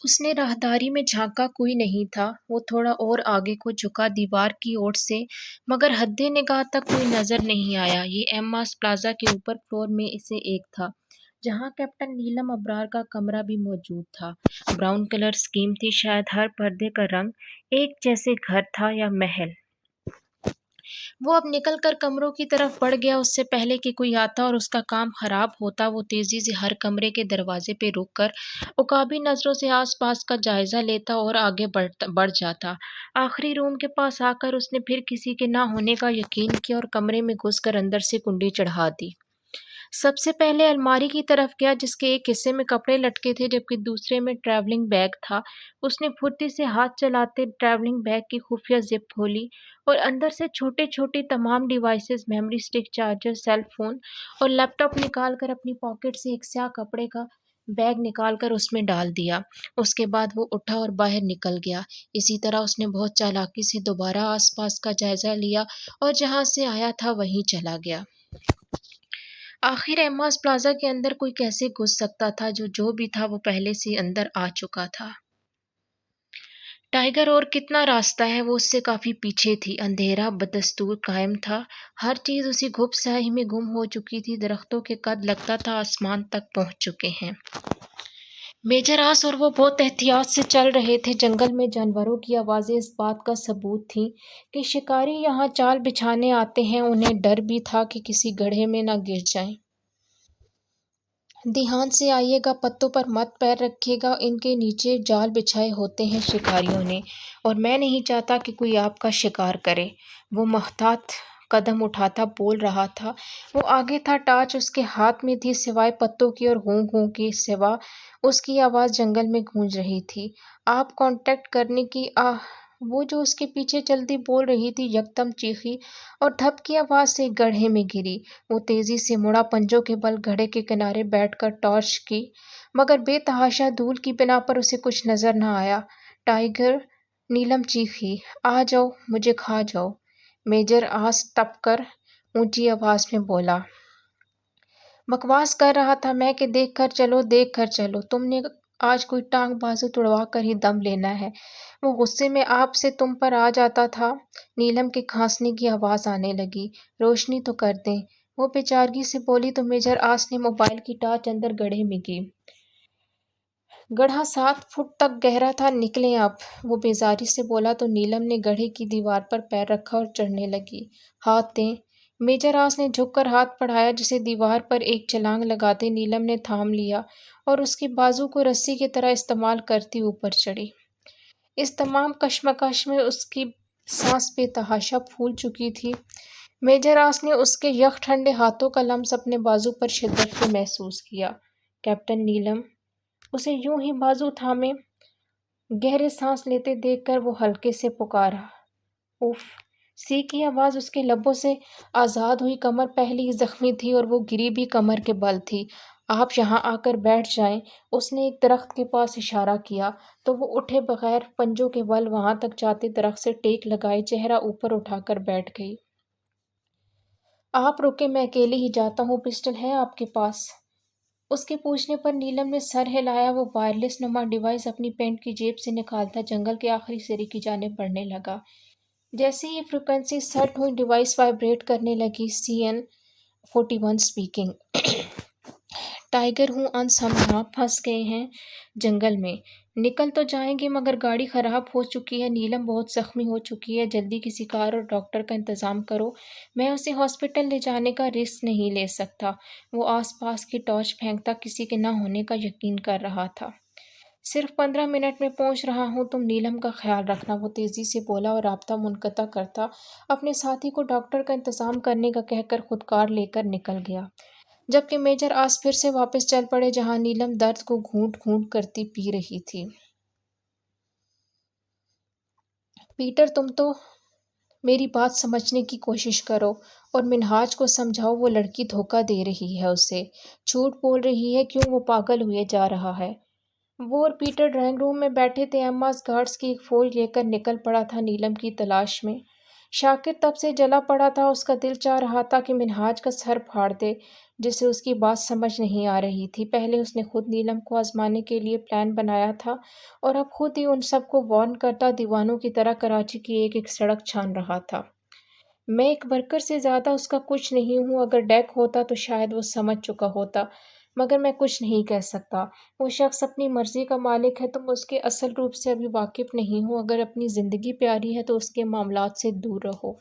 اس نے راہداری میں جھانکا، کوئی نہیں تھا۔ وہ تھوڑا اور آگے کو جھکا دیوار کی اوٹ سے، مگر حد نگاہ تک کوئی نظر نہیں آیا۔ یہ ایماز پلازا کے اوپر فلور میں سے ایک تھا جہاں کیپٹن نیلم ابرار کا کمرہ بھی موجود تھا۔ براؤن کلر سکیم تھی، شاید ہر پردے کا رنگ ایک جیسے گھر تھا یا محل۔ وہ اب نکل کر کمروں کی طرف بڑھ گیا۔ اس سے پہلے کہ کوئی آتا اور اس کا کام خراب ہوتا، وہ تیزی سے ہر کمرے کے دروازے پہ رک کر عقابی نظروں سے آس پاس کا جائزہ لیتا اور آگے بڑھ جاتا۔ آخری روم کے پاس آ کر اس نے پھر کسی کے نہ ہونے کا یقین کیا اور کمرے میں گھس کر اندر سے کنڈی چڑھا دی۔ سب سے پہلے الماری کی طرف گیا جس کے ایک حصے میں کپڑے لٹکے تھے جبکہ دوسرے میں ٹریولنگ بیگ تھا۔ اس نے پھرتی سے ہاتھ چلاتے ٹریولنگ بیگ کی خفیہ زپ کھولی اور اندر سے چھوٹے چھوٹے تمام devices, memory stick, charger, cell phone اور لیپ ٹاپ نکال کر اپنی پاکٹ سے ایک سیاہ کپڑے کا بیگ نکال کر اس میں ڈال دیا۔ اس کے بعد وہ اٹھا اور باہر نکل گیا۔ اسی طرح اس نے بہت چالاکی سے دوبارہ آس پاس کا جائزہ لیا اور جہاں سے آیا تھا وہیں چلا گیا۔ آخر ایماز پلازا کے اندر کوئی کیسے گھس سکتا تھا؟ جو بھی تھا وہ پہلے سے اندر آ چکا تھا۔ ٹائیگر اور کتنا راستہ ہے؟ وہ اس سے کافی پیچھے تھی۔ اندھیرا بدستور قائم تھا۔ ہر چیز اسی گھپ سیاہی میں گم ہو چکی تھی۔ درختوں کے قد لگتا تھا آسمان تک پہنچ چکے ہیں۔ میجر آس اور وہ بہت احتیاط سے چل رہے تھے۔ جنگل میں جانوروں کی آوازیں اس بات کا ثبوت تھیں کہ شکاری یہاں چال بچھانے آتے ہیں۔ انہیں ڈر بھی تھا کہ کسی گڑھے میں نہ گر جائیں۔ دھیان سے آئیے گا، پتوں پر مت پیر رکھیے گا، ان کے نیچے جال بچھائے ہوتے ہیں شکاریوں نے، اور میں نہیں چاہتا کہ کوئی آپ کا شکار کرے۔ وہ محتاط قدم اٹھاتا بول رہا تھا۔ وہ آگے تھا، ٹارچ اس کے ہاتھ میں تھی۔ سوائے پتوں کی اور ہوں ہوں کے سوا اس کی آواز جنگل میں گونج رہی تھی۔ آپ کانٹیکٹ کرنے کی وہ جو اس کے پیچھے چلتی بول رہی تھی یکدم چیخی اور دھپ کی آواز سے ایک گڑھے میں گری۔ وہ تیزی سے مڑا، پنجوں کے بل گڑھے کے کنارے بیٹھ کر ٹارچ کی، مگر بے تحاشا دھول کی بنا پر اسے کچھ نظر نہ آیا۔ ٹائیگر، نیلم چیخی، آ جاؤ، مجھے کھا جاؤ۔ میجر آس ٹپ کر اونچی آواز میں بولا۔ بکواس کر رہا تھا میں کہ دیکھ کر چلو، دیکھ کر چلو۔ تم نے آج کوئی ٹانگ بازو تڑوا کر ہی دم لینا ہے۔ وہ غصے میں آپ سے تم پر آ جاتا تھا۔ نیلم کے کھانسنے کی آواز آنے لگی۔ روشنی تو کر دیں، وہ بے چارگی سے بولی تو میجر آس نے موبائل کی ٹارچ اندر گڑھے میں کی۔ گڑھا 7 فٹ تک گہرا تھا، نکلیں اب، وہ بیزاری سے بولا تو نیلم نے گڑھے کی دیوار پر پیر رکھا اور چڑھنے لگی۔ ہاتھ دیں، میجر آس نے جھک کر ہاتھ بڑھایا جسے دیوار پر ایک چھلانگ لگاتے نیلم نے تھام لیا اور اس کے بازو کو رسی کی طرح استعمال کرتی اوپر چڑھی۔ اس تمام کشمکش میں اس کی سانس بے تحاشا پھول چکی تھی۔ میجر آس نے اس کے یخ ٹھنڈے ہاتھوں کا لمس اپنے بازو پر شدت سے محسوس کیا۔ کیپٹن نیلم، اسے یوں ہی بازو تھامے گہرے سانس لیتے دیکھ کر وہ ہلکے سے پکارا۔ اف! سی کی آواز اس کے لبوں سے آزاد ہوئی۔ کمر پہلے ہی زخمی تھی اور وہ گری بھی کمر کے بل تھی۔ آپ یہاں آ کر بیٹھ جائیں۔ اس نے ایک درخت کے پاس اشارہ کیا تو وہ اٹھے بغیر پنجوں کے بل وہاں تک جاتے درخت سے ٹیک لگائے چہرہ اوپر اٹھا کر بیٹھ گئی۔ آپ رکیں، میں اکیلے ہی جاتا ہوں۔ پسٹل ہے آپ کے پاس؟ اس کے پوچھنے پر نیلم نے سر ہلایا۔ وہ وائرلیس نما ڈیوائس اپنی پینٹ کی جیب سے نکالتا جنگل کے آخری سرے کی جانب بڑھنے لگا۔ جیسے ہی فریکوئنسی سیٹ ہوئی ڈیوائس وائبریٹ کرنے لگی۔ CN-41 speaking. ٹائیگر ہوں، انس، ہم یہاں پھنس گئے ہیں جنگل میں۔ نکل تو جائیں گے مگر گاڑی خراب ہو چکی ہے، نیلم بہت زخمی ہو چکی ہے، جلدی کسی کار اور ڈاکٹر کا انتظام کرو، میں اسے ہاسپٹل لے جانے کا رسک نہیں لے سکتا۔ وہ آس پاس کی ٹارچ پھینکتا کسی کے نہ ہونے کا یقین کر رہا تھا۔ صرف 15 منٹ میں پہنچ رہا ہوں، تم نیلم کا خیال رکھنا، وہ تیزی سے بولا اور رابطہ منقطع کرتا اپنے ساتھی کو ڈاکٹر کا انتظام کرنے کا کہہ کر خود کار لے کر نکل گیا، جبکہ میجر آس پھر سے واپس چل پڑے جہاں نیلم درد کو گھونٹ گھونٹ کرتی پی رہی تھی۔ پیٹر، تم تو میری بات سمجھنے کی کوشش کرو اور منہاج کو سمجھاؤ، وہ لڑکی دھوکہ دے رہی ہے اسے، جھوٹ بول رہی ہے، کیوں وہ پاگل ہوئے جا رہا ہے۔ وہ اور پیٹر ڈرائنگ روم میں بیٹھے تھے۔ ایماز گارڈز کی ایک فوج لے کر نکل پڑا تھا نیلم کی تلاش میں۔ شاکر تب سے جلا پڑا تھا، اس کا دل چاہ رہا تھا کہ منہاج کا سر پھاڑ دے۔ جسے اس کی بات سمجھ نہیں آ رہی تھی۔ پہلے اس نے خود نیلم کو آزمانے کے لیے پلان بنایا تھا اور اب خود ہی ان سب کو وارن کرتا دیوانوں کی طرح کراچی کی ایک ایک سڑک چھان رہا تھا۔ میں ایک ورکر سے زیادہ اس کا کچھ نہیں ہوں، اگر ڈیک ہوتا تو شاید وہ سمجھ چکا ہوتا، مگر میں کچھ نہیں کہہ سکتا۔ وہ شخص اپنی مرضی کا مالک ہے، تم اس کے اصل روپ سے ابھی واقف نہیں ہو۔ اگر اپنی زندگی پیاری ہے تو اس کے معاملات سے دور رہو۔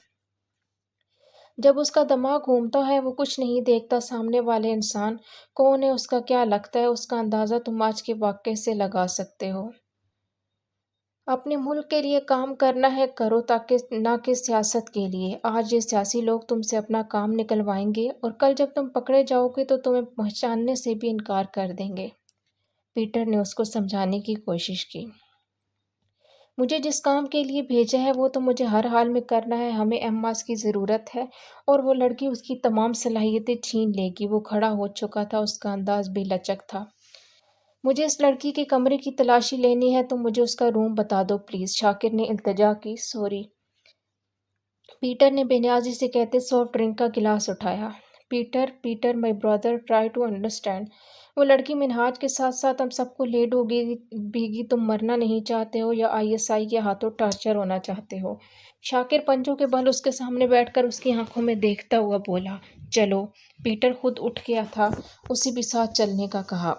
جب اس کا دماغ گھومتا ہے وہ کچھ نہیں دیکھتا سامنے والے انسان کون ہے، اس کا کیا لگتا ہے، اس کا اندازہ تم آج کے واقعے سے لگا سکتے ہو۔ اپنے ملک کے لیے کام کرنا ہے کرو، تاکہ نہ کہ سیاست کے لیے۔ آج یہ سیاسی لوگ تم سے اپنا کام نکلوائیں گے اور کل جب تم پکڑے جاؤ گے تو تمہیں پہچاننے سے بھی انکار کر دیں گے۔ پیٹر نے اس کو سمجھانے کی کوشش کی۔ مجھے جس کام کے لیے بھیجا ہے وہ تو مجھے ہر حال میں کرنا ہے۔ ہمیں ایماس کی ضرورت ہے اور وہ لڑکی اس کی تمام صلاحیتیں چھین لے گی۔ وہ کھڑا ہو چکا تھا، اس کا انداز بے لچک تھا۔ مجھے اس لڑکی کے کمرے کی تلاشی لینی ہے، تم مجھے اس کا روم بتا دو پلیز۔ شاکر نے التجا کی۔ سوری۔ پیٹر نے بے نیازی سے کہتے سافٹ ڈرنک کا گلاس اٹھایا۔ Peter my brother try to understand. وہ لڑکی منہاج کے ساتھ ساتھ ہم سب کو لے ڈوبے گی۔ تم مرنا نہیں چاہتے ہو یا ISI کے ہاتھوں ٹارچر ہونا چاہتے ہو؟ شاکر پنجوں کے بل اس کے سامنے بیٹھ کر اس کی آنکھوں میں دیکھتا ہوا بولا، چلو۔ پیٹر خود اٹھ گیا تھا، اسے بھی ساتھ چلنے کا کہا۔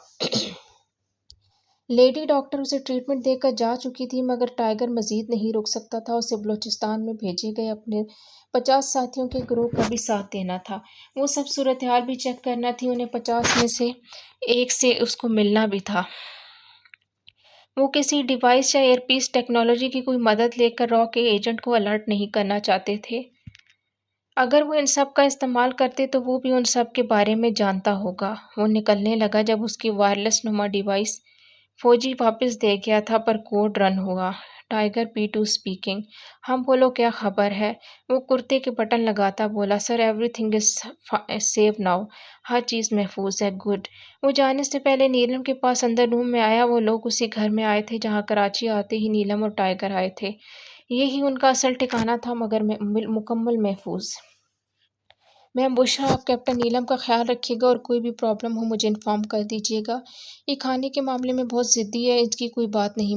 لیڈی ڈاکٹر اسے ٹریٹمنٹ دے کر جا چکی تھی، مگر ٹائیگر مزید نہیں رک سکتا تھا۔ اسے بلوچستان میں بھیجے گئے اپنے 50 ساتھیوں کے گروہ کا بھی ساتھ دینا تھا۔ وہ سب صورتحال بھی چیک کرنا تھی، انہیں 50 میں سے ایک سے اس کو ملنا بھی تھا۔ وہ کسی ڈیوائس یا ایئر پیس ٹیکنالوجی کی کوئی مدد لے کر را کے ایجنٹ کو الرٹ نہیں کرنا چاہتے تھے۔ اگر وہ ان سب کا استعمال کرتے تو وہ بھی ان سب کے بارے میں جانتا ہوگا۔ وہ نکلنے لگا جب اس کی وائرلیس نما ڈیوائس فوجی واپس دے گیا تھا پر کوڈ رن ہوا۔ Tiger P2 speaking. ہاں بولو کیا خبر ہے؟ وہ کرتے کے بٹن لگاتا بولا، sir everything is safe now. ہر چیز محفوظ ہے، گڈ۔ وہ جانے سے پہلے نیلم کے پاس اندر روم میں آیا۔ وہ لوگ اسی گھر میں آئے تھے جہاں کراچی آتے ہی نیلم اور ٹائیگر آئے تھے۔ یہی ان کا اصل ٹھکانہ تھا، مگر مکمل محفوظ۔ میم بشریٰ، آپ کیپٹن نیلم کا خیال رکھیے گا اور کوئی بھی پرابلم ہو مجھے انفارم کر دیجیے گا۔ یہ کھانے کے معاملے میں بہت ضدی ہے، اس کی کوئی بات نہیں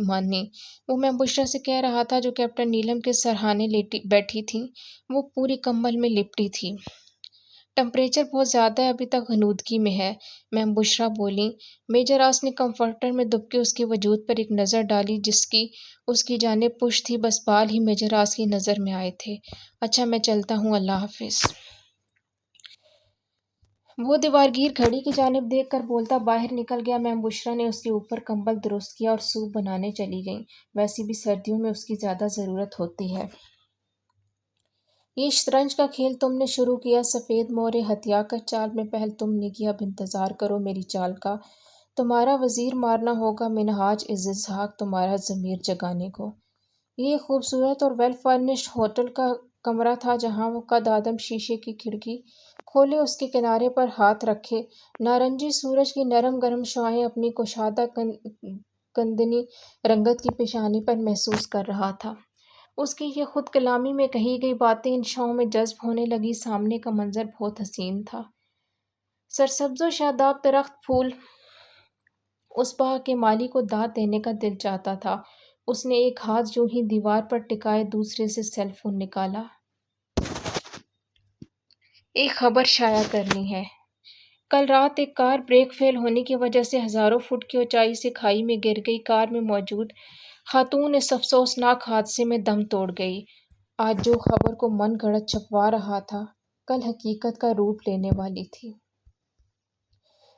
ماننی۔ وہ میم بشریٰ سے کہہ رہا تھا جو کیپٹن نیلم کے سرہانے بیٹھی تھیں۔ وہ پوری کمبل میں لپٹی تھی۔ ٹمپریچر بہت زیادہ ہے، ابھی تک غنودگی میں ہے، میم بشریٰ بولیں۔ میجر آس نے کمفرٹر میں دب کے اس کے وجود پر ایک نظر ڈالی جس کی اس کی جانب پش تھی، بس بال ہی میجر آس کی نظر میں آئے تھے۔ اچھا میں چلتا ہوں، اللہ حافظ۔ وہ دیوارگیر گھڑی کی جانب دیکھ کر بولتا باہر نکل گیا۔ میم بشریٰ نے اس کے اوپر کمبل درست کیا اور سوپ بنانے چلی گئیں۔ ویسے بھی سردیوں میں اس کی زیادہ ضرورت ہوتی ہے۔ یہ شطرنج کا کھیل تم نے شروع کیا، سفید مورے ہتھیا کر چال میں پہل تم نے کیا، اب انتظار کرو میری چال کا۔ تمہارا وزیر مارنا ہوگا منہاج اسحاق تمہارا ضمیر جگانے کو۔ یہ خوبصورت اور ویل فرنشڈ ہوٹل کا کمرہ تھا جہاں وہ قد آدم شیشے کی کھڑکی کھولے اس کے کنارے پر ہاتھ رکھے نارنجی سورج کی نرم گرم شعاعیں اپنی کشادہ کندنی رنگت کی پیشانی پر محسوس کر رہا تھا۔ اس کی یہ خود کلامی میں کہی گئی باتیں ان شعاعوں میں جذب ہونے لگی۔ سامنے کا منظر بہت حسین تھا۔ سرسبز و شاداب درخت پھول، اس باغ کے مالی کو داد دینے کا دل چاہتا تھا۔ اس نے ایک ہاتھ یوں ہی دیوار پر ٹکائے دوسرے سے سیل فون نکالا۔ ایک خبر شائع کرنی ہے۔ کل رات ایک کار بریک فیل ہونے کی وجہ سے ہزاروں فٹ کی اونچائی سے کھائی میں گر گئی۔ کار میں موجود خاتون اس افسوسناک حادثے میں دم توڑ گئی۔ آج جو خبر کو من گھڑت چھپوا رہا تھا، کل حقیقت کا روپ لینے والی تھی۔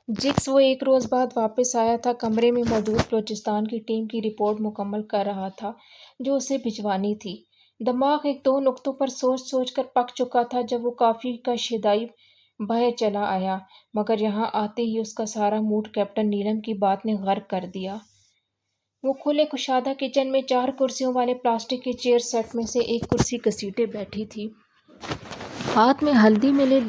جکس وہ ایک روز بعد واپس آیا تھا، کمرے میں موجود بلوچستان کی ٹیم کی رپورٹ مکمل کر رہا تھا جو اسے بھجوانی تھی۔ دماغ ایک دو نقطوں پر سوچ سوچ کر پک چکا تھا جب وہ کافی کا شیدائی بہہ چلا آیا، مگر یہاں آتے ہی اس کا سارا موڈ کیپٹن نیلم کی بات نے غرق کر دیا۔ وہ کھلے کشادہ کچن میں 4 کرسیوں والے پلاسٹک کے چیئر سیٹ میں سے ایک کرسی گھسیٹے بیٹھی تھی۔ ہاتھ میں ہلدی ملے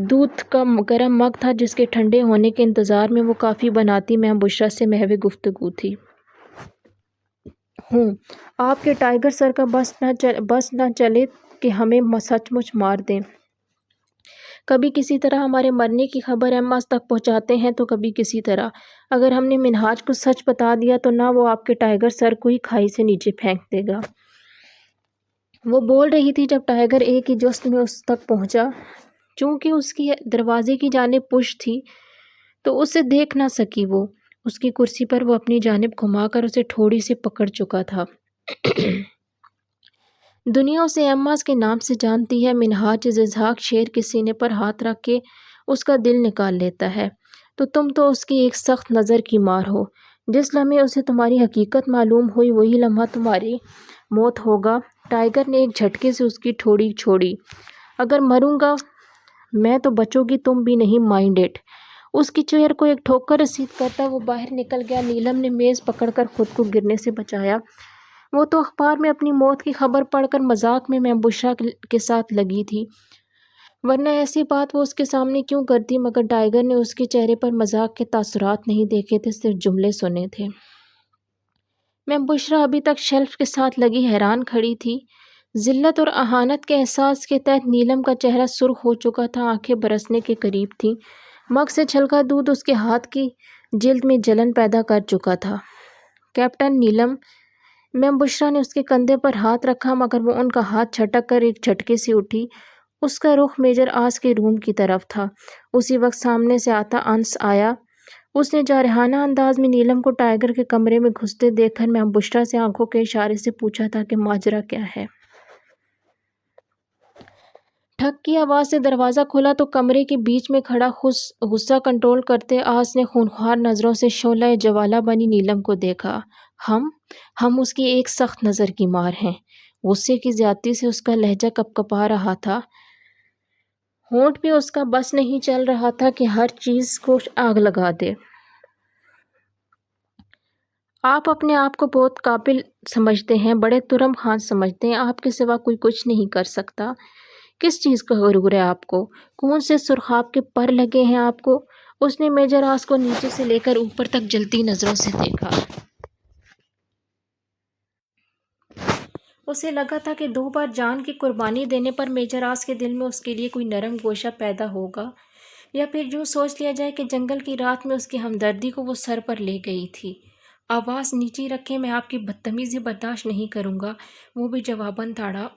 دودھ کا گرم مگ تھا جس کے ٹھنڈے ہونے کے انتظار میں وہ کافی بناتی۔ میم بشریٰ سے محو گفتگو تھی۔ ہوں، آپ کے ٹائیگر سر کا بس نہ چلے کہ ہمیں سچ مچ مار دیں۔ کبھی کسی طرح ہمارے مرنے کی خبر ایماز تک پہنچاتے ہیں تو کبھی کسی طرح۔ اگر ہم نے منہاج کو سچ بتا دیا تو نہ وہ آپ کے ٹائیگر سر کو ہی کھائی سے نیچے پھینک دے گا۔ وہ بول رہی تھی جب ٹائیگر ایک ہی جست میں اس تک پہنچا۔ چونکہ اس کی دروازے کی جانب پشت تھی تو اسے دیکھ نہ سکی وہ۔ اس کی کرسی پر وہ اپنی جانب گھما کر اسے تھوڑی سے پکڑ چکا تھا۔ دنیا اسے ایماز کے نام سے جانتی ہے۔ منہاج زحاق شیر کے سینے پر ہاتھ رکھ کے اس کا دل نکال لیتا ہے۔ تم تو اس کی ایک سخت نظر کی مار ہو۔ جس لمحے اسے تمہاری حقیقت معلوم ہوئی وہی لمحہ تمہاری موت ہوگا۔ ٹائیگر نے ایک جھٹکے سے اس کی ٹھوڑی چھوڑی۔ اگر مروں گا میں تو بچو گی تم بھی نہیں، مائنڈ اٹ۔ اس کی چیئر کو ایک ٹھوکر رسید کرتا وہ باہر نکل گیا۔ نیلم نے میز پکڑ کر خود کو گرنے سے بچایا۔ وہ تو اخبار میں اپنی موت کی خبر پڑھ کر مذاق میں میم بشریٰ کے ساتھ لگی تھی، ورنہ ایسی بات وہ اس کے سامنے کیوں کرتی؟ مگر ٹائیگر نے اس کے چہرے پر مذاق کے تاثرات نہیں دیکھے تھے، صرف جملے سنے تھے۔ میم بشریٰ ابھی تک شیلف کے ساتھ لگی حیران کھڑی تھی۔ ذلت اور اہانت کے احساس کے تحت نیلم کا چہرہ سرخ ہو چکا تھا، آنکھیں برسنے کے قریب تھیں۔ مگ سے چھلکا دودھ اس کے ہاتھ کی جلد میں جلن پیدا کر چکا تھا۔ کیپٹن نیلم، میم بشریٰ نے اس کے کندھے پر ہاتھ رکھا مگر وہ ان کا ہاتھ جھٹک کر ایک جھٹکے سے اٹھی۔ اس کا رخ میجر آس کے روم کی طرف تھا۔ اسی وقت سامنے سے آتا انس آیا۔ اس نے جارحانہ انداز میں نیلم کو ٹائیگر کے کمرے میں گھستے دیکھ کر میم بشریٰ سے آنکھوں کے اشارے سے پوچھا تھا کہ ماجرا کیا ہے؟ ٹھک کی آواز سے دروازہ کھلا تو کمرے کے بیچ میں کھڑا غصہ کنٹرول کرتے آس نے خونخوار نظروں سے شعلہ جوالا بنی نیلم کو دیکھا۔ ہم اس کی ایک سخت نظر کی مار ہیں۔ غصے کی زیادتی سے اس کا لہجہ کپکپا رہا تھا، ہونٹ بھی اس کا بس نہیں چل رہا تھا کہ ہر چیز کو آگ لگا دے۔ آپ اپنے آپ کو بہت قابل سمجھتے ہیں، بڑے ترم خان سمجھتے ہیں، آپ کے سوا کوئی کچھ نہیں کر سکتا۔ کس چیز کا غرور ہے آپ کو؟ کون سے سرخاب کے پر لگے ہیں آپ کو؟ اس نے میجر آس کو نیچے سے لے کر اوپر تک جلتی نظروں سے دیکھا۔ اسے لگا تھا کہ 2 بار جان کی قربانی دینے پر میجر آس کے دل میں اس کے لیے کوئی نرم گوشہ پیدا ہوگا، یا پھر یوں سوچ لیا جائے کہ جنگل کی رات میں اس کی ہمدردی کو وہ سر پر لے گئی تھی۔ آواز نیچی رکھیں، میں آپ کی بدتمیزی برداشت نہیں کروں گا، وہ بھی جواباً تاڑا۔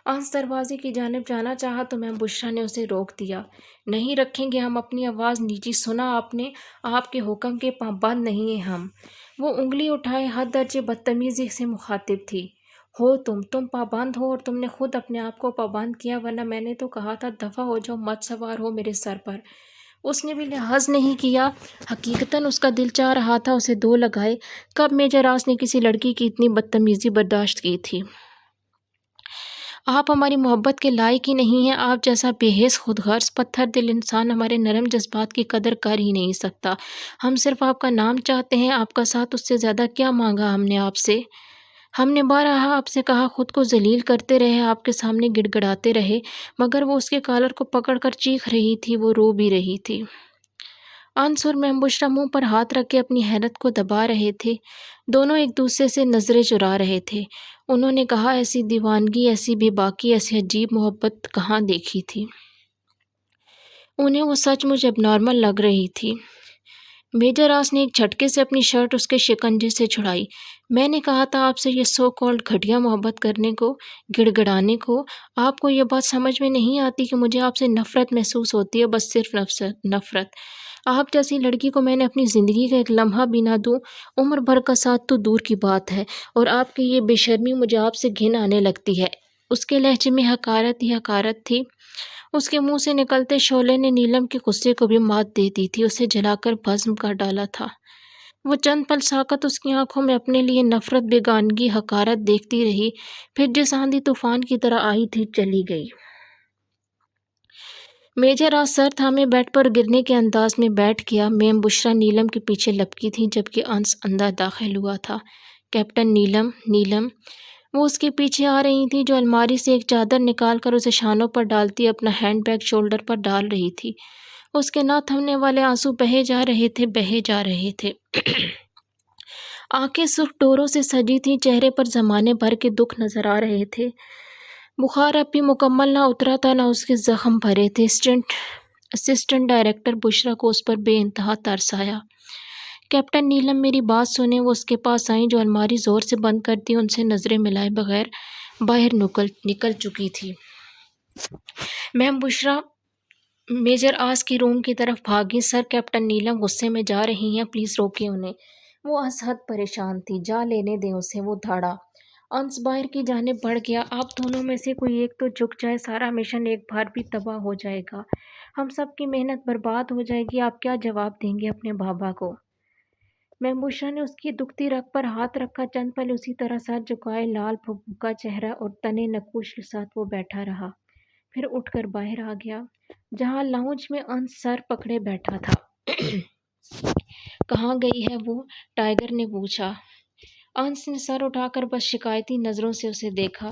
انس دروازے کی جانب جانا چاہا تو میم بشریٰ نے اسے روک دیا۔ نہیں رکھیں گے ہم اپنی آواز نیچی، سنا آپ نے؟ آپ کے حکم کے پابند نہیں ہیں ہم۔ وہ انگلی اٹھائے حد درجے بدتمیزی سے مخاطب تھی۔ ہو تم پابند ہو، اور تم نے خود اپنے آپ کو پابند کیا، ورنہ میں نے تو کہا تھا دفع ہو جاؤ، مت سوار ہو میرے سر پر۔ اس نے بھی لحاظ نہیں کیا۔ حقیقتاً اس کا دل چاہ رہا تھا اسے 2 لگائے۔ کب میجر آس نے کسی لڑکی کی اتنی بدتمیزی برداشت کی تھی؟ آپ ہماری محبت کے لائق ہی نہیں ہیں۔ آپ جیسا بے حس، خود غرض، پتھر دل انسان ہمارے نرم جذبات کی قدر کر ہی نہیں سکتا۔ ہم صرف آپ کا نام چاہتے ہیں، آپ کا ساتھ، اس سے زیادہ کیا مانگا ہم نے آپ سے؟ ہم نے بارہا آپ سے کہا، خود کو ذلیل کرتے رہے، آپ کے سامنے گڑ گڑاتے رہے، مگر وہ اس کے کالر کو پکڑ کر چیخ رہی تھی، وہ رو بھی رہی تھی۔ انس اور میم بشریٰ منہ پر ہاتھ رکھ کے اپنی حیرت کو دبا رہے تھے۔ دونوں ایک دوسرے سے نظریں چرا رہے تھے۔ انہوں نے کہا، ایسی دیوانگی، ایسی بے باکی، ایسی عجیب محبت کہاں دیکھی تھی؟ انہیں وہ سچ مچ اب نارمل لگ رہی تھی۔ میجر آس نے ایک جھٹکے سے اپنی شرٹ اس کے شکنجے سے چھڑائی۔ میں نے کہا تھا آپ سے یہ سو کالڈ گھٹیا محبت کرنے کو، گڑ گڑانے کو۔ آپ کو یہ بات سمجھ میں نہیں آتی کہ مجھے آپ سے نفرت محسوس ہوتی ہے، بس صرف نفرت۔ آپ جیسی لڑکی کو میں نے اپنی زندگی کا ایک لمحہ بھی نہ دوں، عمر بھر کا ساتھ تو دور کی بات ہے، اور آپ کی یہ بے شرمی مجھے آپ سے گھن آنے لگتی ہے۔ اس کے لہجے میں حقارت ہی حقارت تھی۔ اس کے منہ سے نکلتے شعلے نے نیلم کے غصے کو بھی مات دے دی تھی، اسے جلا کر بھسم کر ڈالا تھا۔ وہ چند پل ساکت اس کی آنکھوں میں اپنے لیے نفرت، بیگانگی، حقارت دیکھتی رہی، پھر جس آندھی طوفان کی طرح آئی تھی چلی گئی۔ میجر آس سر تھامے بیڈ پر گرنے کے انداز میں بیٹھ گیا۔ میم بشریٰ نیلم کے پیچھے لپکی تھی جبکہ انس اندر داخل ہوا تھا۔ کیپٹن نیلم، وہ اس کے پیچھے آ رہی تھی، جو الماری سے ایک چادر نکال کر اسے شانوں پر ڈالتی اپنا ہینڈ بیگ شولڈر پر ڈال رہی تھی۔ اس کے نہ تھمنے والے آنسو بہے جا رہے تھے۔ آنکھیں سرخ ڈوروں سے سجی تھیں، چہرے پر زمانے بھر کے دکھ نظر آ رہے تھے۔ بخار اب بھی مکمل نہ اترا تھا، نہ اس کے زخم بھرے تھے۔ اسسٹنٹ ڈائریکٹر بشرا کو اس پر بے انتہا ترس آیا۔ کیپٹن نیلم میری بات سنیں۔ وہ اس کے پاس آئیں جو الماری زور سے بند کر دی، ان سے نظریں ملائے بغیر باہر نکل چکی تھی۔ میم بشرا میجر آس کی روم کی طرف بھاگی۔ سر، کیپٹن نیلم غصے میں جا رہی ہیں، پلیز روکیں انہیں۔ وہ از حد پریشان تھی۔ جا لینے دیں اسے، وہ دھاڑا۔ انس باہر کی جانب بڑھ گیا۔ آپ دونوں میں سے کوئی ایک تو جھک جائے، سارا مشن ایک بار بھی تباہ ہو جائے گا، ہم سب کی محنت برباد ہو جائے گی۔ آپ کیا جواب دیں گے اپنے بابا کو؟ میم بشرا نے اس کی دکھتی رگ پر ہاتھ رکھا۔ چند پل اسی طرح سر جھکائے، لال بھبھکا چہرہ اور تنے نقوش کے ساتھ وہ بیٹھا رہا، پھر اٹھ کر باہر آ گیا جہاں لاؤنج میں انس سر پکڑے بیٹھا تھا۔ کہاں گئی ہے وہ؟ ٹائیگر نے پوچھا۔ انس نے سر اٹھا کر بس شکایتی نظروں سے اسے دیکھا۔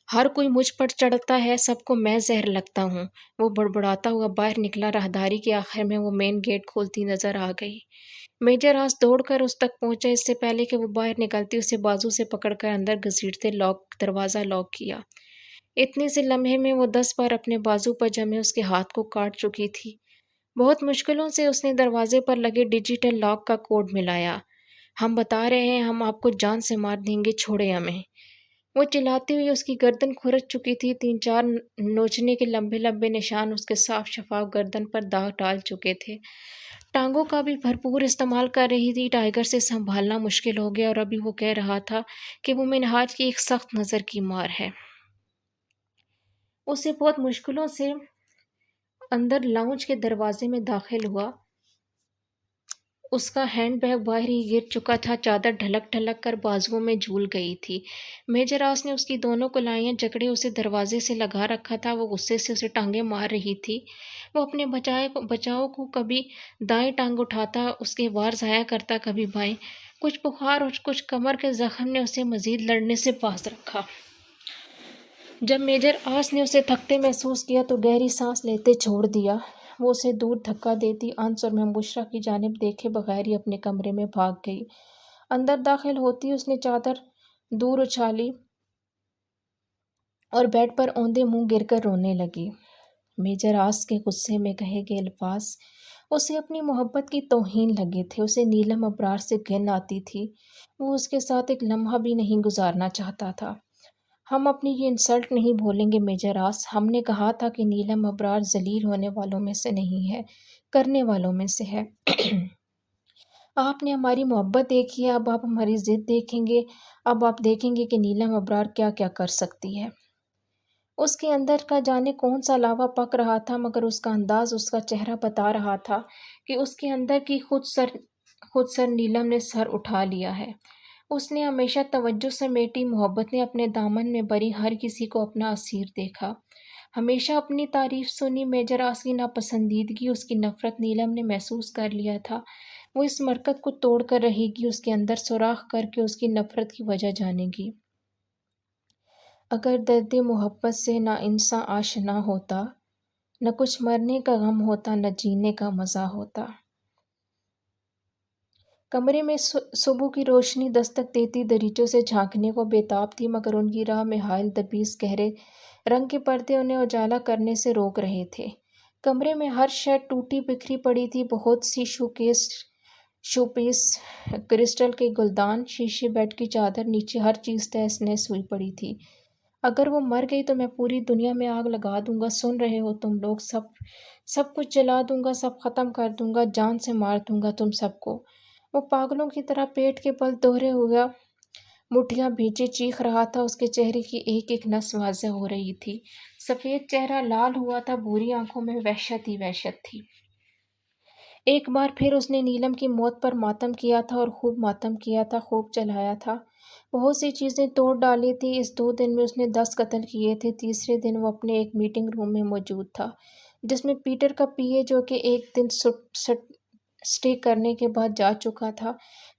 ہر کوئی مجھ پر چڑھتا ہے، سب کو میں زہر لگتا ہوں۔ وہ بڑبڑاتا ہوا باہر نکلا۔ راہداری کے آخر میں وہ مین گیٹ کھولتی نظر آ گئی۔ میجر آس دوڑ کر اس تک پہنچا۔ اس سے پہلے کہ وہ باہر نکلتی، اسے بازو سے پکڑ کر اندر گھسیٹتے دروازہ لاک کیا۔ اتنے سے لمحے میں وہ 10 بار اپنے بازو پر جمے اس کے ہاتھ کو کاٹ چکی تھی۔ بہت مشکلوں سے اس نے دروازے پر لگے ڈیجیٹل لاک کا کوڈ ملایا۔ ہم بتا رہے ہیں، ہم آپ کو جان سے مار دیں گے، چھوڑیں ہمیں۔ وہ چلاتی ہوئی اس کی گردن کھرچ چکی تھی۔ 3-4 نوچنے کے لمبے لمبے نشان اس کے صاف شفاف گردن پر داغ ڈال چکے تھے۔ ٹانگوں کا بھی بھرپور استعمال کر رہی تھی۔ ٹائیگر سے سنبھالنا مشکل ہو گیا، اور ابھی وہ کہہ رہا تھا کہ وہ منہاج کی ایک سخت نظر کی مار ہے۔ اسے بہت مشکلوں سے اندر لاؤنج کے دروازے میں داخل ہوا۔ اس کا ہینڈ بیگ باہر ہی گر چکا تھا، چادر ڈھلک ڈھلک کر بازوؤں میں جھول گئی تھی۔ میجر آس نے اس کی دونوں کلائیاں جکڑے اسے دروازے سے لگا رکھا تھا۔ وہ غصے سے اسے ٹانگیں مار رہی تھی۔ وہ اپنے بچاؤ کو کبھی دائیں ٹانگ اٹھاتا، اس کے وار ضائع کرتا، کبھی بائیں۔ کچھ بخار اور کچھ کمر کے زخم نے اسے مزید لڑنے سے باز رکھا۔ جب میجر آس نے اسے تھکتے محسوس کیا تو گہری سانس لیتے چھوڑ دیا۔ وہ اسے دور دھکا دیتی انس اور میم بشرا کی جانب دیکھے بغیر ہی اپنے کمرے میں بھاگ گئی۔ اندر داخل ہوتی اس نے چادر دور اچھالی اور بیڈ پر اوندے منہ گر کر رونے لگی۔ میجر آس کے غصے میں کہے گئے الفاظ اسے اپنی محبت کی توہین لگے تھے۔ اسے نیلم ابرار سے گھن آتی تھی۔ وہ اس کے ساتھ ایک لمحہ بھی نہیں گزارنا چاہتا تھا۔ ہم اپنی یہ انسلٹ نہیں بھولیں گے میجر آس۔ ہم نے کہا تھا کہ نیلم ابرار ذلیل ہونے والوں میں سے نہیں ہے، کرنے والوں میں سے ہے۔ آپ نے ہماری محبت دیکھی ہے، اب آپ ہماری ضد دیکھیں گے۔ اب آپ دیکھیں گے کہ نیلم ابرار کیا کیا کر سکتی ہے۔ اس کے اندر کا جانے کون سا لاوا پک رہا تھا، مگر اس کا انداز، اس کا چہرہ بتا رہا تھا کہ اس کے اندر کی خود سر نیلم نے سر اٹھا لیا ہے۔ اس نے ہمیشہ توجہ سمیٹی محبت نے اپنے دامن میں بری ہر کسی کو اپنا اسیر دیکھا، ہمیشہ اپنی تعریف سنی۔ میجر آس کی ناپسندیدگی، اس کی نفرت نیلم نے محسوس کر لیا تھا۔ وہ اس مرکز کو توڑ کر رہے گی، اس کے اندر سوراخ کر کے اس کی نفرت کی وجہ جانے گی۔ اگر درد محبت سے نہ انسان آشنا ہوتا، نہ کچھ مرنے کا غم ہوتا، نہ جینے کا مزہ ہوتا۔ کمرے میں صبح کی روشنی دستک دیتی دریچوں سے جھانکنے کو بےتاب تھی، مگر ان کی راہ میں حائل دبیز گہرے رنگ کے پردے انہیں اجالا کرنے سے روک رہے تھے۔ کمرے میں ہر شے ٹوٹی بکھری پڑی تھی، بہت سی شوپیس، کرسٹل کے گلدان، شیشے، بیڈ کی چادر، نیچے ہر چیز تہس نہس ہوئی پڑی تھی۔ اگر وہ مر گئی تو میں پوری دنیا میں آگ لگا دوں گا، سن رہے ہو تم لوگ؟ سب کچھ جلا دوں گا، سب ختم کر دوں گا، جان سے مار دوں گا تم سب کو۔ وہ پاگلوں کی طرح پیٹ کے بل دوہرے ہوا مٹھیاں بھیجے چیخ رہا تھا۔ اس کے چہرے کی ایک ایک نس واضح ہو رہی تھی۔ سفید چہرہ لال ہوا تھا، بھوری آنکھوں میں وحشت ہی وحشت تھی۔ ایک بار پھر اس نے نیلم کی موت پر ماتم کیا تھا، اور خوب ماتم کیا تھا، خوب جلایا تھا، بہت سی چیزیں توڑ ڈالی تھی۔ اس 2 دن میں اس نے 10 قتل کیے تھے۔ تیسرے دن وہ اپنے ایک میٹنگ روم میں موجود تھا، جس میں پیٹر کا پی اے، جو کہ ایک دن سٹے کرنے کے بعد جا چکا تھا،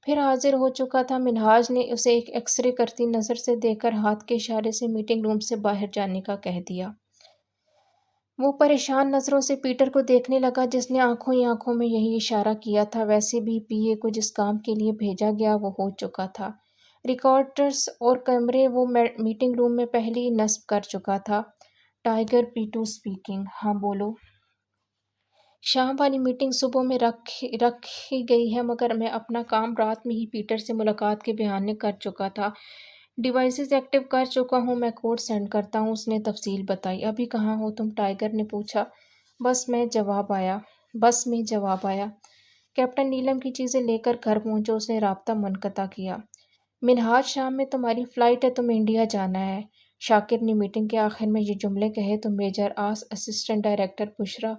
پھر حاضر ہو چکا تھا۔ منہاج نے اسے ایک ایکس رے کرتی نظر سے دیکھ کر ہاتھ کے اشارے سے میٹنگ روم سے باہر جانے کا کہہ دیا۔ وہ پریشان نظروں سے پیٹر کو دیکھنے لگا، جس نے آنکھوں ہی آنکھوں میں یہی اشارہ کیا تھا۔ ویسے بھی پی اے کو جس کام کے لیے بھیجا گیا وہ ہو چکا تھا۔ ریکارڈرز اور کیمرے وہ میٹنگ روم میں پہلے ہی نصب کر چکا تھا۔ Tiger P2 speaking. ہاں بولو۔ شام والی میٹنگ صبح میں رکھی گئی ہے، مگر میں اپنا کام رات میں ہی پیٹر سے ملاقات کے بہانے کر چکا تھا۔ ڈیوائسز ایکٹیو کر چکا ہوں، میں کوڈ سینڈ کرتا ہوں۔ اس نے تفصیل بتائی۔ ابھی کہاں ہو تم؟ ٹائیگر نے پوچھا۔ بس میں جواب آیا۔ کیپٹن نیلم کی چیزیں لے کر گھر پہنچو۔ اس نے رابطہ منقطع کیا۔ منہاج شام میں تمہاری فلائٹ ہے، تم انڈیا جانا ہے۔ شاکر نے میٹنگ کے آخر میں یہ جملے کہے تو میجر آس، اسسٹنٹ ڈائریکٹر بشرا،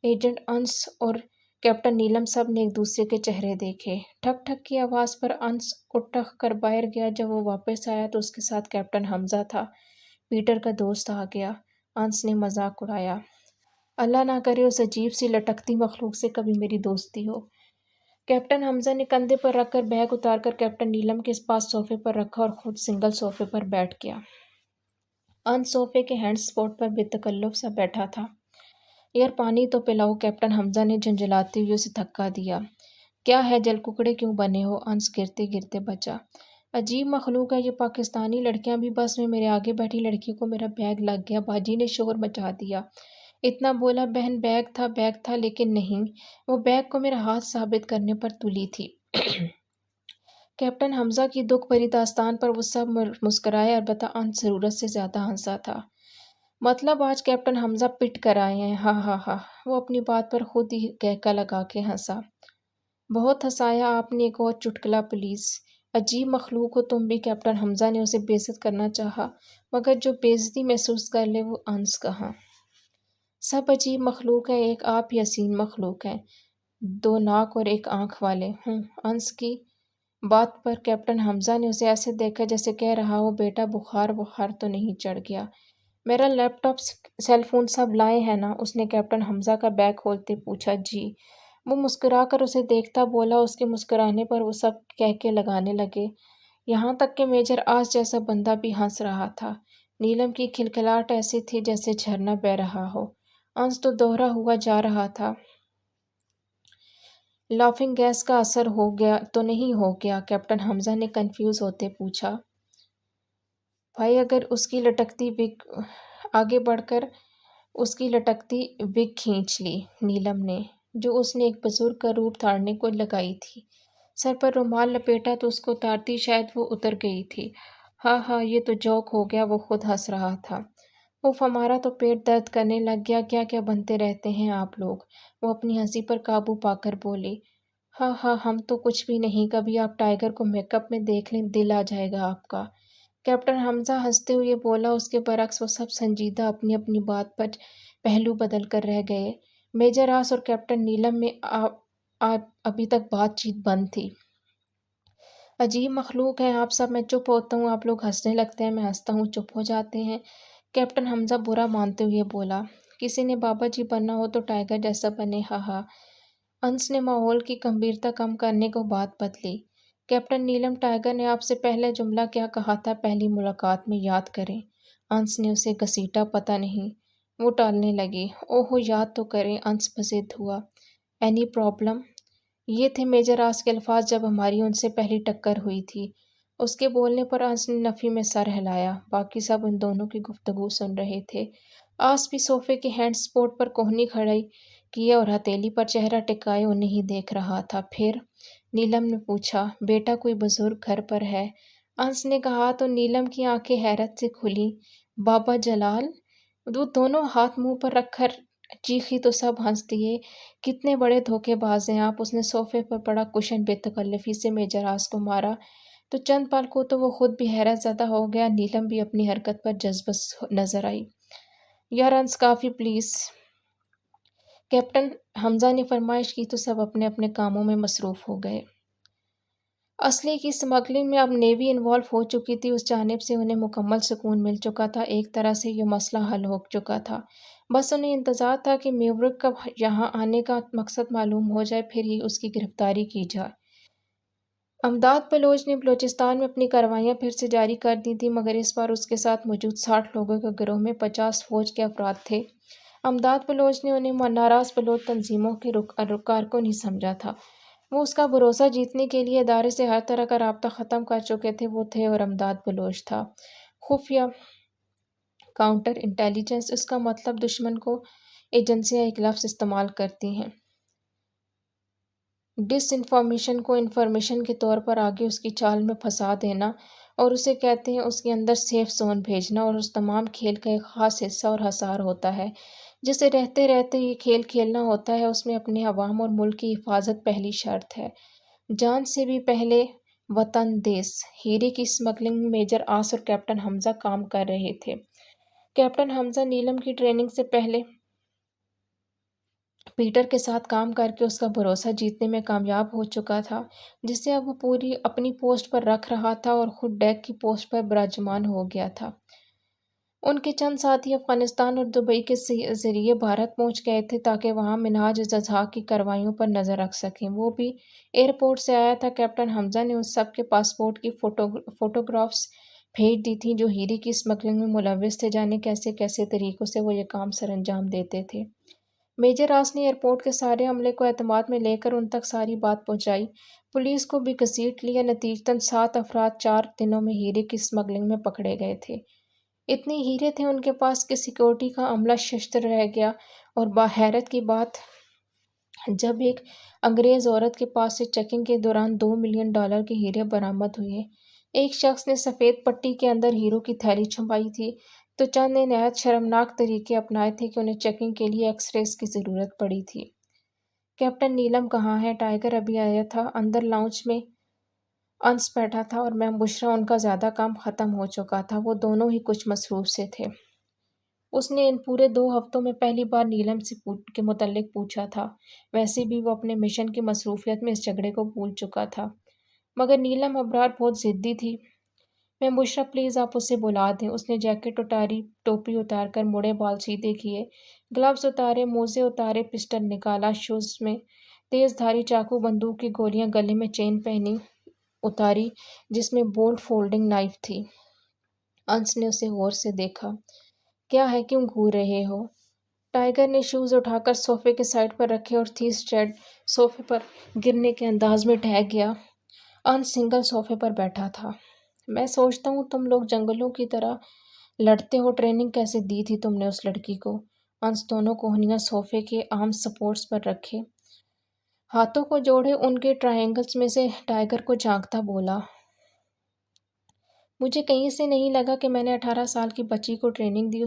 ایجنٹ انس اور کیپٹن نیلم سب نے ایک دوسرے کے چہرے دیکھے۔ ٹھک ٹھک کی آواز پر انس اٹھ کر باہر گیا۔ جب وہ واپس آیا تو اس کے ساتھ کیپٹن حمزہ تھا۔ پیٹر کا دوست آ گیا۔ انس نے مذاق اڑایا۔ اللہ نہ کرے اس عجیب سی لٹکتی مخلوق سے کبھی میری دوستی ہو۔ کیپٹن حمزہ نے کندھے پر رکھ کر بیگ اتار کر کیپٹن نیلم کے پاس صوفے پر رکھا اور خود سنگل صوفے پر بیٹھ گیا۔ انس صوفے کے ہینڈ سپورٹ پر بے تکلف سا بیٹھا تھا۔ یار پانی تو پلاؤ، کیپٹن حمزہ نے جھنجھلاتے ہوئے اسے دھکا دیا۔ کیا ہے جل ککڑے کیوں بنے ہو؟ انس گرتے گرتے بچا۔ عجیب مخلوق ہے یہ پاکستانی لڑکیاں بھی۔ بس میں میرے آگے بیٹھی لڑکی کو میرا بیگ لگ گیا۔ باجی نے شور مچا دیا۔ اتنا بولا بہن بیگ تھا لیکن نہیں، وہ بیگ کو میرا ہاتھ ثابت کرنے پر تلی تھی۔ کیپٹن حمزہ کی دکھ بھری داستان پر وہ سب مسکرائے، البتہ انس ضرورت سے زیادہ ہنسا تھا۔ مطلب آج کیپٹن حمزہ پٹ کر آئے ہیں، ہاں ہاں ہاں۔ وہ اپنی بات پر خود ہی کہکا لگا کے ہنسا۔ بہت ہنسایا آپ نے، ایک اور چٹکلا پلیز۔ عجیب مخلوق ہو تم بھی۔ کیپٹن حمزہ نے اسے بے عزت کرنا چاہا، مگر جو بے عزتی محسوس کر لے وہ انس کہاں۔ سب عجیب مخلوق ہیں، ایک آپ ہی حسین مخلوق ہیں، دو ناک اور ایک آنکھ والے۔ انس کی بات پر کیپٹن حمزہ نے اسے ایسے دیکھا جیسے کہہ رہا ہو بیٹا بخار تو نہیں چڑھ گیا؟ میرا لیپ ٹاپ سیل فون سب لائے ہیں نا؟ اس نے کیپٹن حمزہ کا بیگ کھولتے پوچھا۔ جی۔ وہ مسکرا کر اسے دیکھتا بولا۔ اس کے مسکرانے پر وہ سب کہکے لگانے لگے، یہاں تک کہ میجر آس جیسا بندہ بھی ہنس رہا تھا۔ نیلم کی کھلکھلاہٹ ایسی تھی جیسے جھرنا بہہ رہا ہو۔ انس تو دوہرا ہوا جا رہا تھا۔ لافنگ گیس کا اثر ہو گیا تو نہیں ہو گیا؟ کیپٹن حمزہ نے کنفیوز ہوتے پوچھا۔ بھائی اگر اس کی لٹکتی وگ آگے بڑھ کر اس کی لٹکتی وگ کھینچ لی، نیلم نے، جو اس نے ایک بزرگ کا روپ دھارنے کو لگائی تھی، سر پر رومال لپیٹا تو اس کو اتارتی شاید وہ اتر گئی تھی۔ ہاں ہاں یہ تو جوک ہو گیا۔ وہ خود ہنس رہا تھا۔ اف ہمارا تو پیٹ درد کرنے لگ گیا، کیا کیا بنتے رہتے ہیں آپ لوگ۔ وہ اپنی ہنسی پر قابو پا کر بولی۔ ہاں ہاں ہم تو کچھ بھی نہیں، کبھی آپ ٹائیگر کو میک اپ میں دیکھ لیں، دل آ جائے گا آپ کا۔ کیپٹن حمزہ ہنستے ہوئے بولا۔ اس کے برعکس وہ سب سنجیدہ اپنی اپنی بات پر پہلو بدل کر رہ گئے۔ میجر آس اور کیپٹن نیلم میں ابھی تک بات چیت بند تھی۔ عجیب مخلوق ہیں آپ سب۔ میں چپ ہوتا ہوں، آپ لوگ ہنسنے لگتے ہیں، میں ہنستا ہوں، چپ ہو جاتے ہیں۔ کیپٹن حمزہ برا مانتے ہوئے بولا۔ کسی نے بابا جی بننا ہو تو ٹائیگر جیسا بنے، ہاں ہاں۔ انس نے ماحول کی گمبھیرتا کم کرنے کو بات بدلی۔ کیپٹن نیلم ٹائیگر نے آپ سے پہلا جملہ کیا کہا تھا پہلی ملاقات میں، یاد کریں؟ انس نے اسے گھسیٹا۔ پتہ نہیں۔ وہ ٹالنے لگی۔ اوہو یاد تو کریں۔ انس بضد ہوا۔ Any problem? یہ تھے میجر آس کے الفاظ جب ہماری ان سے پہلی ٹکر ہوئی تھی۔ اس کے بولنے پر انس نے نفی میں سر ہلایا۔ باقی سب ان دونوں کی گفتگو سن رہے تھے۔ آس بھی صوفے کے ہینڈ سپورٹ پر کوہنی کھڑی کیے اور ہتھیلی پر چہرہ ٹکائے انہیں ہی دیکھ رہا تھا۔ پھر نیلم نے پوچھا، بیٹا کوئی بزرگ گھر پر ہے؟ انس نے کہا تو نیلم کی آنکھیں حیرت سے کھلیں۔ بابا جلال؟ وہ دونوں ہاتھ منہ پر رکھ کر چیخی تو سب ہنس دیے۔ کتنے بڑے دھوکے باز ہیں آپ۔ اس نے صوفے پر پڑا کشن بے تکلفی سے میجر آس کو مارا تو چند پل کو تو وہ خود بھی حیرت زدہ ہو گیا۔ نیلم بھی اپنی حرکت پر جذبس نظر آئی۔ یار انس کافی پلیز، کیپٹن حمزہ نے فرمائش کی تو سب اپنے اپنے کاموں میں مصروف ہو گئے۔ اسلحے کی سمگلنگ میں اب نیوی انوالو ہو چکی تھی۔ اس جانب سے انہیں مکمل سکون مل چکا تھا۔ ایک طرح سے یہ مسئلہ حل ہو چکا تھا۔ بس انہیں انتظار تھا کہ میورک کا یہاں آنے کا مقصد معلوم ہو جائے، پھر ہی اس کی گرفتاری کی جائے۔ امداد بلوچ نے بلوچستان میں اپنی کارروائیاں پھر سے جاری کر دی تھیں، مگر اس بار اس کے ساتھ موجود 60 لوگوں کے گروہ میں 50 فوج کے افراد تھے۔ امداد بلوچ نے انہیں ناراض بلوچ تنظیموں کے کارکن ہی سمجھا تھا۔ وہ اس کا بھروسہ جیتنے کے لیے ادارے سے ہر طرح کا رابطہ ختم کر چکے تھے۔ وہ تھے اور امداد بلوچ تھا۔ خفیہ کاؤنٹر انٹیلیجنس، اس کا مطلب دشمن کو ایجنسیاں ایک لفظ استعمال کرتی ہیں ڈس انفارمیشن کو انفارمیشن کے طور پر آگے اس کی چال میں پھنسا دینا، اور اسے کہتے ہیں اس کے اندر سیف زون بھیجنا، اور اس تمام کھیل کا ایک خاص حصہ اور حصار ہوتا ہے جسے رہتے رہتے یہ کھیل کھیلنا ہوتا ہے۔ اس میں اپنے عوام اور ملک کی حفاظت پہلی شرط ہے، جان سے بھی پہلے وطن دیس۔ ہیرے کی اسمگلنگ میں میجر آس اور کیپٹن حمزہ کام کر رہے تھے۔ کیپٹن حمزہ نیلم کی ٹریننگ سے پہلے پیٹر کے ساتھ کام کر کے اس کا بھروسہ جیتنے میں کامیاب ہو چکا تھا، جسے اب وہ پوری اپنی پوسٹ پر رکھ رہا تھا اور خود ڈیک کی پوسٹ پر براجمان ہو گیا تھا۔ ان کے چند ساتھی افغانستان اور دبئی کے ذریعے بھارت پہنچ گئے تھے تاکہ وہاں منہاج زحاق کی کارروائیوں پر نظر رکھ سکیں۔ وہ بھی ایئرپورٹ سے آیا تھا۔ کیپٹن حمزہ نے اس سب کے پاسپورٹ کی فوٹوگرافز بھیج دی تھیں جو ہیرے کی اسمگلنگ میں ملوث تھے، جانے کیسے کیسے طریقوں سے وہ یہ کام سر انجام دیتے تھے۔ میجر آس نے ایئرپورٹ کے سارے عملے کو اعتماد میں لے کر ان تک ساری بات پہنچائی۔ پولیس کو بھی گھسیٹ لیا۔ نتیجتاً 7 افراد 4 دنوں میں ہیرے کی اسمگلنگ میں پکڑے گئے تھے۔ اتنے ہیرے تھے ان کے پاس کہ سیکورٹی کا عملہ ششتر رہ گیا، اور حیرت کی بات جب ایک انگریز عورت کے پاس سے چیکنگ کے دوران $2 ملین کے ہیرے برآمد ہوئے۔ ایک شخص نے سفید پٹی کے اندر ہیروں کی تھیلی چھپائی تھی، تو چند نے نہایت شرمناک طریقے اپنائے تھے کہ انہیں چیکنگ کے لیے ایکس ریز کی ضرورت پڑی تھی۔ کیپٹن نیلم کہاں ہے؟ ٹائیگر ابھی آیا تھا۔ اندر لاؤنج میں انس بیٹھا تھا اور میم بشریٰ۔ ان کا زیادہ کام ختم ہو چکا تھا، وہ دونوں ہی کچھ مصروف سے تھے۔ اس نے ان پورے 2 ہفتوں میں پہلی بار نیلم سے کے متعلق پوچھا تھا۔ ویسے بھی وہ اپنے مشن کی مصروفیت میں اس جھگڑے کو بھول چکا تھا، مگر نیلم ابرار بہت ضدی تھی۔ میم بشریٰ پلیز آپ اسے بلا دیں۔ اس نے جیکٹ اتاری، ٹوپی اتار کر مڑے بال سیدھے کیے، گلوز اتارے، موزے اتارے، پسٹل نکالا، شوز میں تیز دھاری چاقو، بندوق کی گولیاں، گلے میں چین پہنی اتاری جس میں بولٹ فولڈنگ نائف تھی۔ انس نے اسے غور سے دیکھا۔ کیا ہے، کیوں گھور رہے ہو؟ ٹائیگر نے شوز اٹھا کر صوفے کے سائڈ پر رکھے اور تھی اسٹریڈ صوفے پر گرنے کے انداز میں ٹھہر گیا۔ انس سنگل صوفے پر بیٹھا تھا۔ میں سوچتا ہوں تم لوگ جنگلوں کی طرح لڑتے ہو۔ ٹریننگ کیسے دی تھی تم نے اس لڑکی کو؟ انس دونوں کوہنیاں صوفے کے عام سپورٹس پر رکھے، ہاتھوں کو جوڑے ان کے ٹرائنگلز میں سے ٹائیگر کو جھانکتا بولا، مجھے کہیں سے نہیں لگا کہ میں نے 18 سال کی بچی کو ٹریننگ دی۔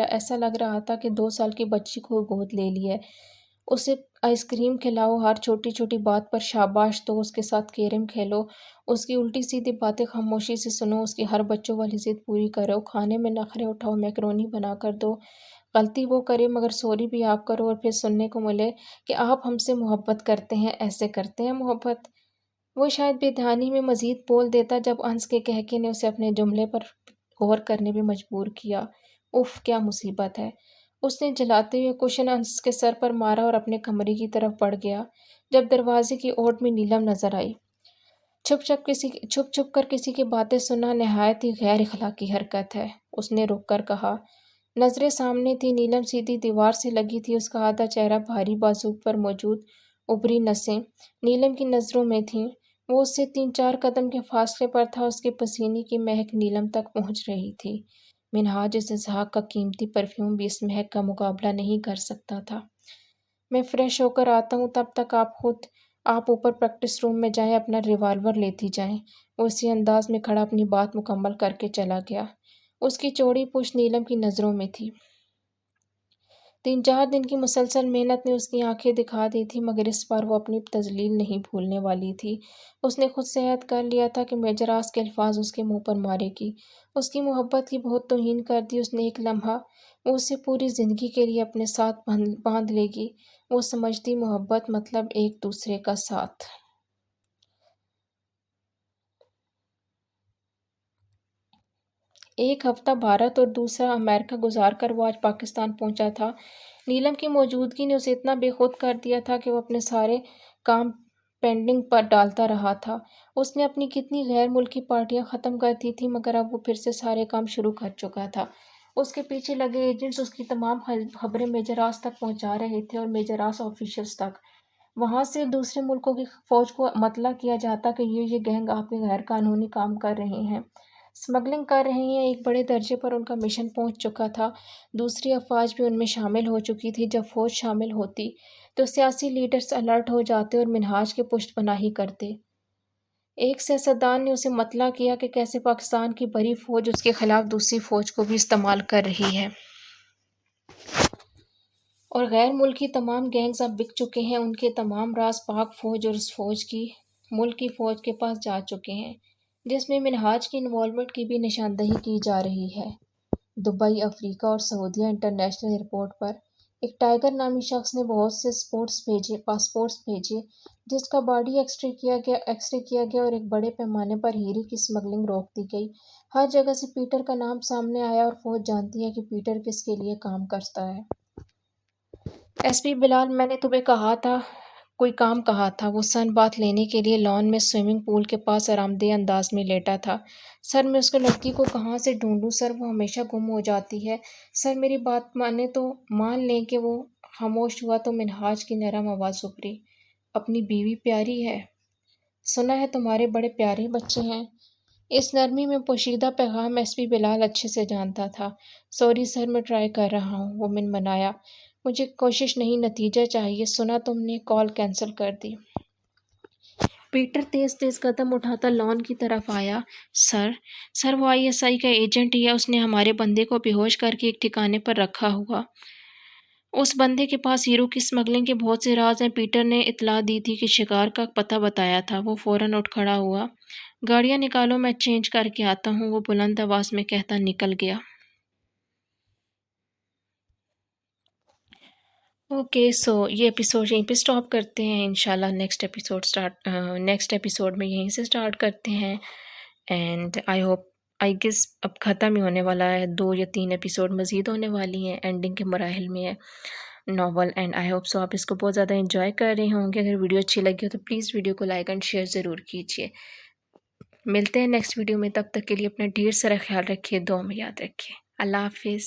ایسا لگ رہا تھا کہ 2 سال کی بچی کو گود لے لی ہے۔ اسے آئس کریم کھلاؤ، ہر چھوٹی چھوٹی بات پر شاباش دو، اس کے ساتھ کیرم کھیلو، اس کی الٹی سیدھی باتیں خاموشی سے سنو، اس کی ہر بچوں والی ضد پوری کرو، کھانے میں نخرے اٹھاؤ، میکرونی بنا کر دو، غلطی وہ کرے مگر سوری بھی آپ کرو، اور پھر سننے کو ملے کہ آپ ہم سے محبت کرتے ہیں۔ ایسے کرتے ہیں محبت؟ وہ شاید بے دھیانی میں مزید بول دیتا جب انس کے کہکے نے اسے اپنے جملے پر غور کرنے بھی مجبور کیا۔ اف، کیا مصیبت ہے! اس نے جلاتے ہوئے کشن انس کے سر پر مارا اور اپنے کمرے کی طرف بڑھ گیا۔ جب دروازے کی اوٹ میں نیلم نظر آئی۔ چھپ چھپ کر کسی کی باتیں سننا نہایت ہی غیر اخلاقی حرکت ہے، اس نے رک کر کہا۔ نظریں سامنے تھی، نیلم سیدھی دیوار سے لگی تھی، اس کا آدھا چہرہ بھاری بازو پر موجود ابری نسیں نیلم کی نظروں میں تھیں۔ وہ اس سے 3-4 قدم کے فاصلے پر تھا، اس کے پسینے کی مہک نیلم تک پہنچ رہی تھی۔ منہاج اسحاق کا قیمتی پرفیوم بھی اس مہک کا مقابلہ نہیں کر سکتا تھا۔ میں فریش ہو کر آتا ہوں، تب تک آپ اوپر پریکٹس روم میں جائیں، اپنا ریوالور لیتی جائیں۔ وہ اسی انداز میں کھڑا اپنی بات مکمل کر کے چلا گیا۔ اس کی چوڑی پشت نیلم کی نظروں میں تھی۔ 3-4 دن کی مسلسل محنت نے اس کی آنکھیں دکھا دی تھی، مگر اس بار وہ اپنی تذلیل نہیں بھولنے والی تھی۔ اس نے خود سے عہد کر لیا تھا کہ میجر آس کے الفاظ اس کے منہ پر مارے گی، اس کی محبت کی بہت توہین کر دی اس نے ایک لمحہ، وہ اسے پوری زندگی کے لیے اپنے ساتھ باندھ لے گی۔ وہ سمجھتی محبت مطلب ایک دوسرے کا ساتھ۔ ایک ہفتہ بھارت اور دوسرا امریکہ گزار کر وہ آج پاکستان پہنچا تھا۔ نیلم کی موجودگی نے اسے اتنا بے خود کر دیا تھا کہ وہ اپنے سارے کام پینڈنگ پر ڈالتا رہا تھا۔ اس نے اپنی کتنی غیر ملکی پارٹیاں ختم کر دی تھیں، مگر اب وہ پھر سے سارے کام شروع کر چکا تھا۔ اس کے پیچھے لگے ایجنٹس اس کی تمام خبریں میجر آس تک پہنچا رہے تھے، اور میجر آس آفیشلز تک۔ وہاں سے دوسرے ملکوں کی فوج کو مطلع کیا جاتا کہ یہ گینگ آپ کے غیر قانونی کام کر رہے ہیں، اسمگلنگ کر رہے ہیں۔ ایک بڑے درجے پر ان کا مشن پہنچ چکا تھا، دوسری افواج بھی ان میں شامل ہو چکی تھی۔ جب فوج شامل ہوتی تو سیاسی لیڈرز الرٹ ہو جاتے اور منہاج کے پشت پناہی کرتے۔ ایک سیاستدان نے اسے مطلع کیا کہ کیسے پاکستان کی بڑی فوج اس کے خلاف دوسری فوج کو بھی استعمال کر رہی ہے، اور غیر ملکی تمام گینگز اب بک چکے ہیں۔ ان کے تمام راز پاک فوج اور اس فوج کی ملک کی فوج کے پاس جا چکے ہیں، جس میں منہاج کی انوالومنٹ کی بھی نشاندہی کی جا رہی ہے۔ دبئی، افریقہ اور سعودیہ انٹرنیشنل ایئرپورٹ پر ایک ٹائیگر نامی شخص نے بہت سے پاسپورٹس بھیجے، جس کا باڈی ایکس رے کیا گیا اور ایک بڑے پیمانے پر ہیرے کی اسمگلنگ روک دی گئی۔ ہر جگہ سے پیٹر کا نام سامنے آیا اور فوج جانتی ہے کہ پیٹر کس کے لیے کام کرتا ہے۔ ایس پی بلال، میں نے تمہیں کوئی کام کہا تھا۔ وہ سن بات لینے کے لیے لان میں سوئمنگ پول کے پاس آرام دہ انداز میں لیٹا تھا۔ سر، میں اس لڑکی کو کہاں سے ڈھونڈوں؟ سر، وہ ہمیشہ گم ہو جاتی ہے۔ سر، میری بات مانیں تو مان لیں کہ وہ خاموش ہوا تو منہاج کی نرم آواز ابھری۔ اپنی بیوی پیاری ہے؟ سنا ہے تمہارے بڑے پیارے بچے ہیں۔ اس نرمی میں پوشیدہ پیغام ایس پی بلال اچھے سے جانتا تھا۔ سوری سر، میں ٹرائی کر رہا ہوں، وہ منمنایا۔ مجھے کوشش نہیں، نتیجہ چاہیے۔ سنا تم نے کال کینسل کر دی؟ پیٹر تیز تیز قدم اٹھاتا لان کی طرف آیا۔ سر وہ ISI کا ایجنٹ ہی ہے، اس نے ہمارے بندے کو بے ہوش کر کے ایک ٹھکانے پر رکھا ہوا۔ اس بندے کے پاس ہیرو کی اسمگلنگ کے بہت سے راز ہیں۔ پیٹر نے اطلاع دی تھی کہ شکار کا پتہ بتایا تھا۔ وہ فوراً اٹھ کھڑا ہوا۔ گاڑیاں نکالو، میں چینج کر کے آتا ہوں، وہ بلند آواز میں کہتا نکل گیا۔ اوکے، سو یہ ایپیسوڈ یہیں پہ سٹاپ کرتے ہیں۔ انشاءاللہ نیکسٹ ایپیسوڈ میں یہیں سے سٹارٹ کرتے ہیں، اینڈ آئی گیس اب ختم ہی ہونے والا ہے، 2 یا 3 ایپیسوڈ مزید ہونے والی ہیں، اینڈنگ کے مراحل میں ہے novel, and I hope so آپ اس کو بہت زیادہ انجوائے کر رہے ہوں گے۔ اگر ویڈیو اچھی لگی ہو تو پلیز ویڈیو کو لائک اینڈ شیئر ضرور کیجیے۔ ملتے ہیں نیکسٹ ویڈیو میں، تب تک کے لیے اپنا ڈھیر سارا خیال رکھیے، دعا میں یاد رکھیے۔ اللہ حافظ۔